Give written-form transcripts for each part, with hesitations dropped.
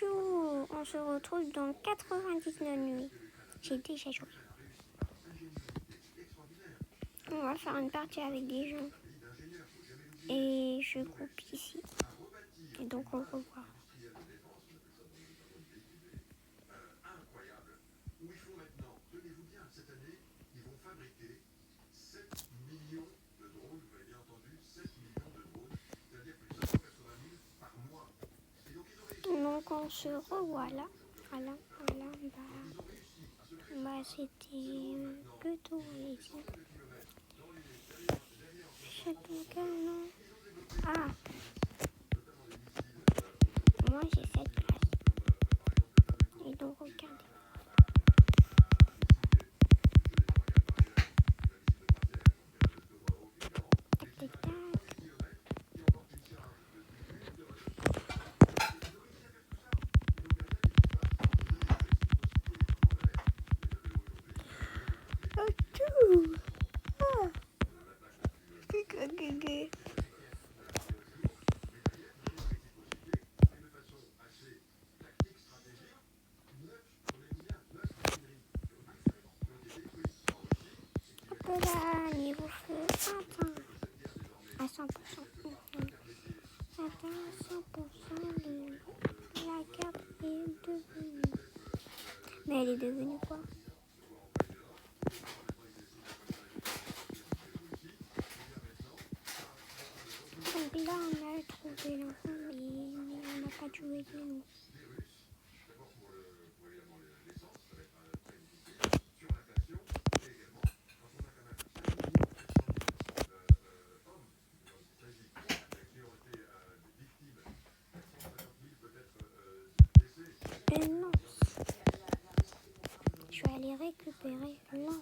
Bonjour, on se retrouve dans 99 nuits. J'ai déjà joué. On va faire une partie avec des gens. Et je coupe ici. Et donc on revoit. Donc on se revoit là. Voilà. C'était plutôt ici. Chacun, non. Ah, moi j'ai cette classe. Et donc regardez. Tac, tac, tac. Voilà, niveau feu, atteint à 100%. Atteint à 100% de la carte est devenue. Mais elle est devenue quoi? Donc là, on a trouvé l'enfant, mais on n'a pas joué de nous. Non, je vais aller récupérer l'enfant.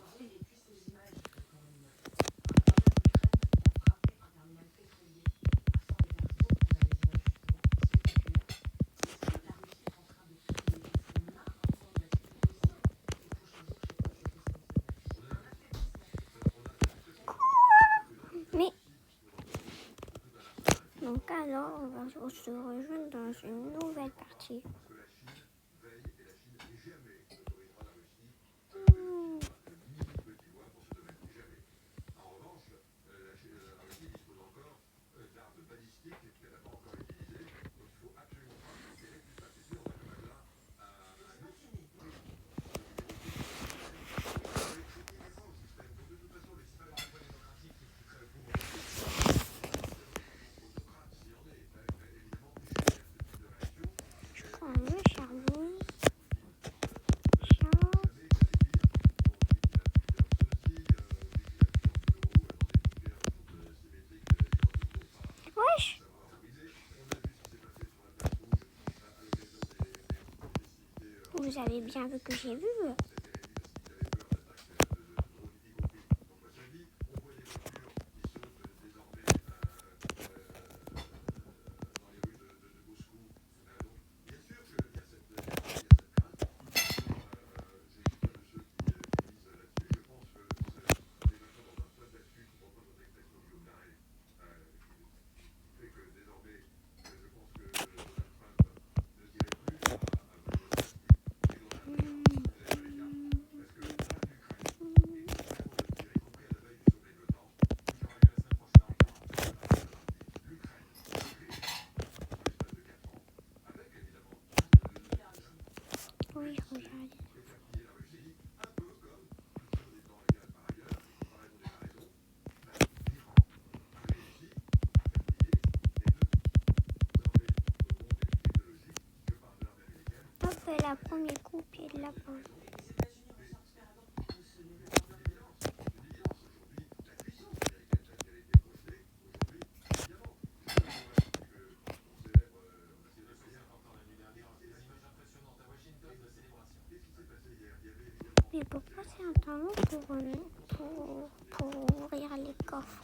Mais donc alors, on va se rejoindre dans une nouvelle partie. Je prends le charbon. Wesh! Vous avez bien vu que j'ai vu. Oui, regardez. Hop, la première coup, pied de lapin. Mais pourquoi c'est un temps long pour ouvrir les coffres?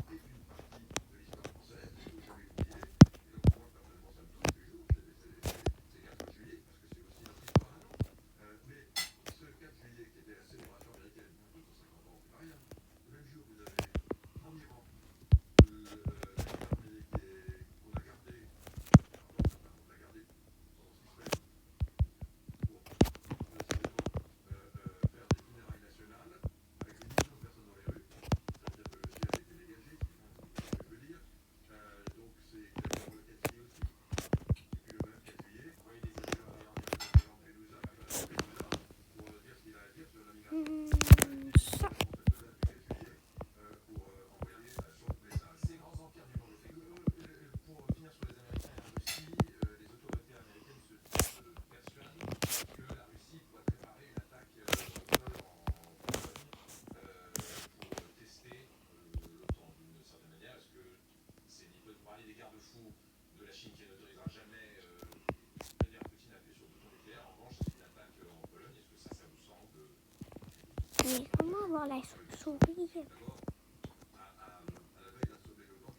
Mais comment avoir la souris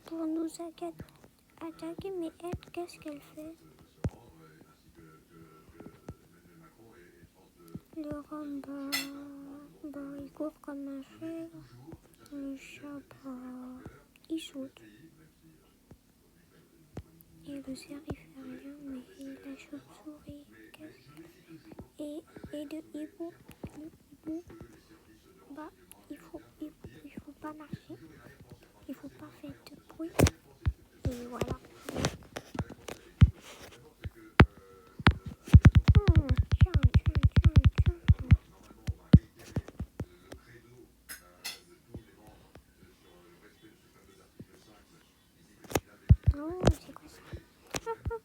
pour nous attaquer? Mais elle, qu'est-ce qu'elle fait? Le rhum, il court comme un fer. Le chat, il saute. Et le cerf, il fait rien, mais la chauve-souris, qu'est-ce qu'elle fait? Et le hibou, il faut pas marcher. Il faut pas faire de bruit. Et voilà. Tiens. Oh, c'est quoi ça? Quoi?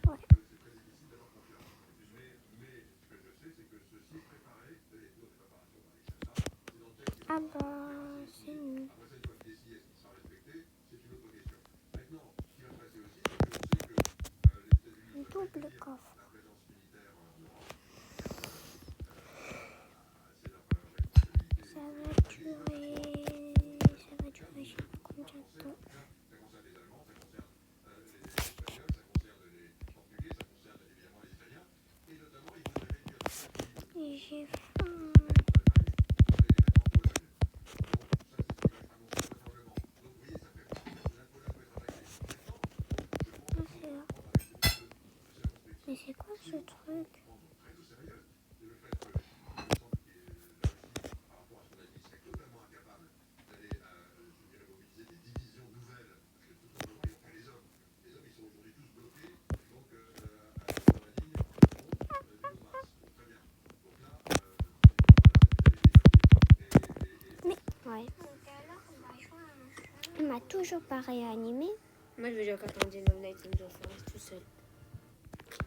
Ouais. Ah c'est nul. Double coffre. Ça va durer je sais pas combien de temps. Et j'ai faim. Ah, c'est là. Mais c'est quoi ce truc? Mais, ouais. Il m'a toujours pas réanimé. Moi, je vais jouer à Cartoon of Night in the Forest tout seul.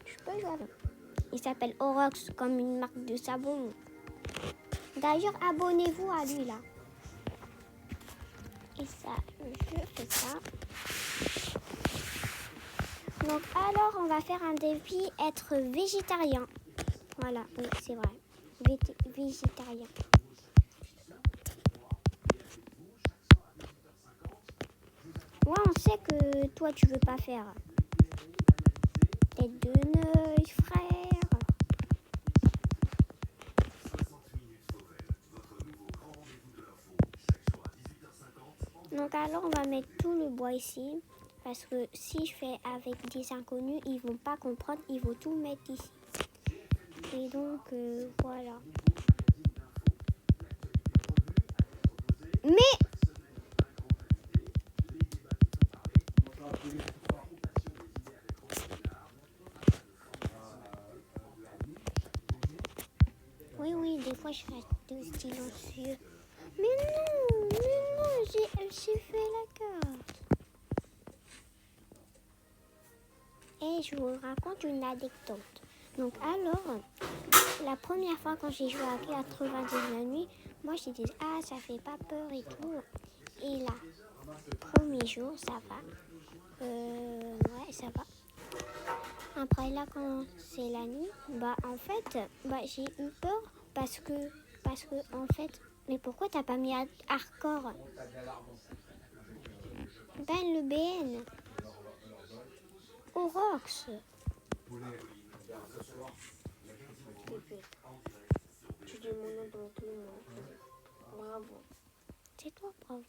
Je peux jouer avec. Il s'appelle Orox, comme une marque de savon. D'ailleurs, abonnez-vous à lui, là. Et ça, je fais ça. Donc, alors, on va faire un défi être végétarien. Voilà, oui, c'est vrai. Végétarien. Ouais, on sait que toi, tu veux pas faire. Tête de Neuil, frère. Donc alors, on va mettre tout le bois ici. Parce que si je fais avec des inconnus, ils vont pas comprendre. Il faut tout mettre ici. Et donc, voilà. Mais... Oui, des fois je reste silencieux. Mais non, j'ai fait la carte. Et je vous raconte une anecdote. Donc alors, la première fois quand j'ai joué à 99 nuits, moi je disais, ah ça fait pas peur et tout. Et là, premier jour, ça va. Ouais, ça va. Après là, quand c'est la nuit, en fait, j'ai eu peur parce que en fait, mais pourquoi t'as pas mis hardcore? Ben le BN. Orox. Tu dis mon nom dans tout le monde. Bravo. C'est toi, bravo.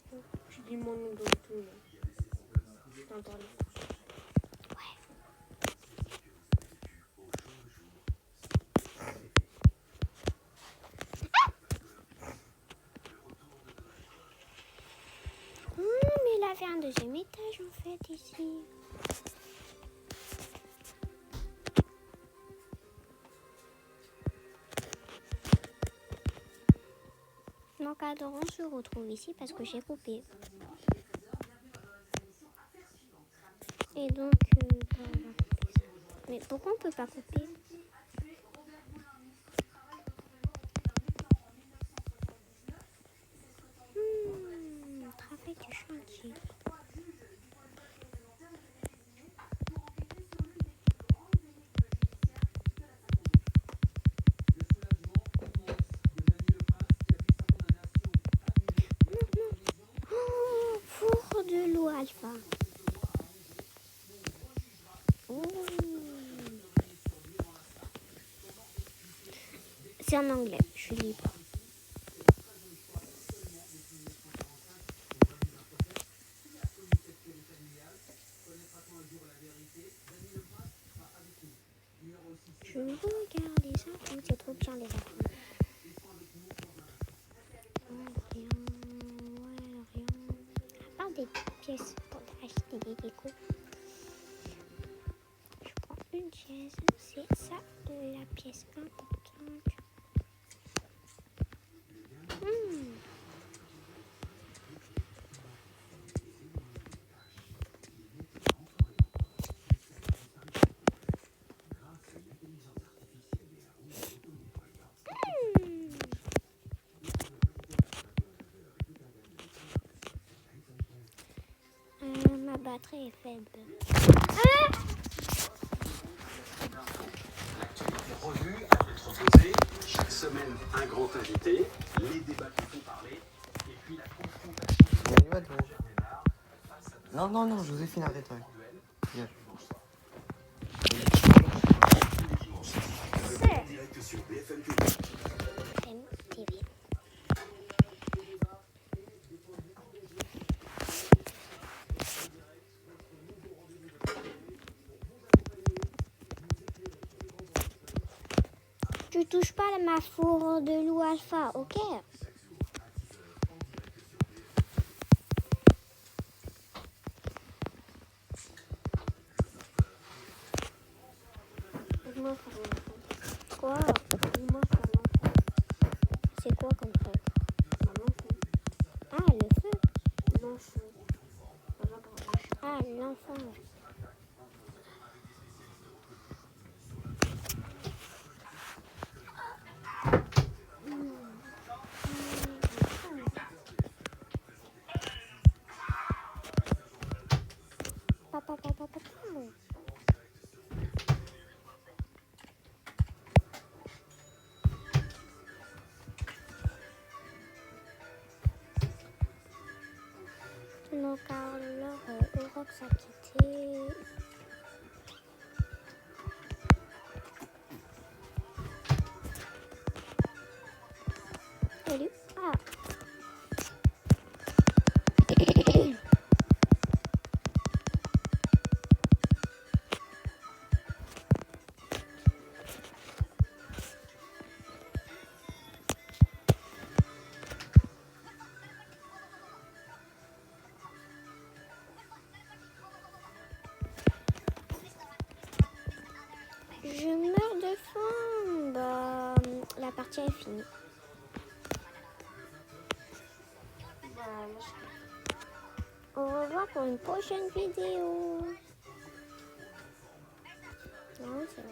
Tu dis mon nom dans tout le monde. Je t'entends. Mais il avait un deuxième étage en fait ici. Donc alors on se retrouve ici parce que j'ai coupé. Et donc voilà. Mais pourquoi on peut pas couper? Alpha. Ouh. C'est en anglais, je lis pas. Je regarde les infos, c'est trop bien les infos. Rien, ouais, rien. À part des pièces pour acheter des décos. Je prends une chaise, c'est ça la pièce importante. Ma batterie est faible. L'actualité revue à être opposée. Chaque semaine, un grand invité. Les débats qui font parler. Et puis la confrontation. Non, non, non, Joséphine, arrête. Viens. C'est Direct sur BFM TV. Tu touches pas à ma fourre de loup alpha, ok? Quoi? C'est quoi comme truc? Ah, le feu. Ah, l'enfant. Papa, papa, papa. Donc alors, Europe s'est quitté. Salut. Ah. Je meurs de faim. Bah, la partie est finie. Au revoir pour une prochaine vidéo. Ah oui, c'est vrai.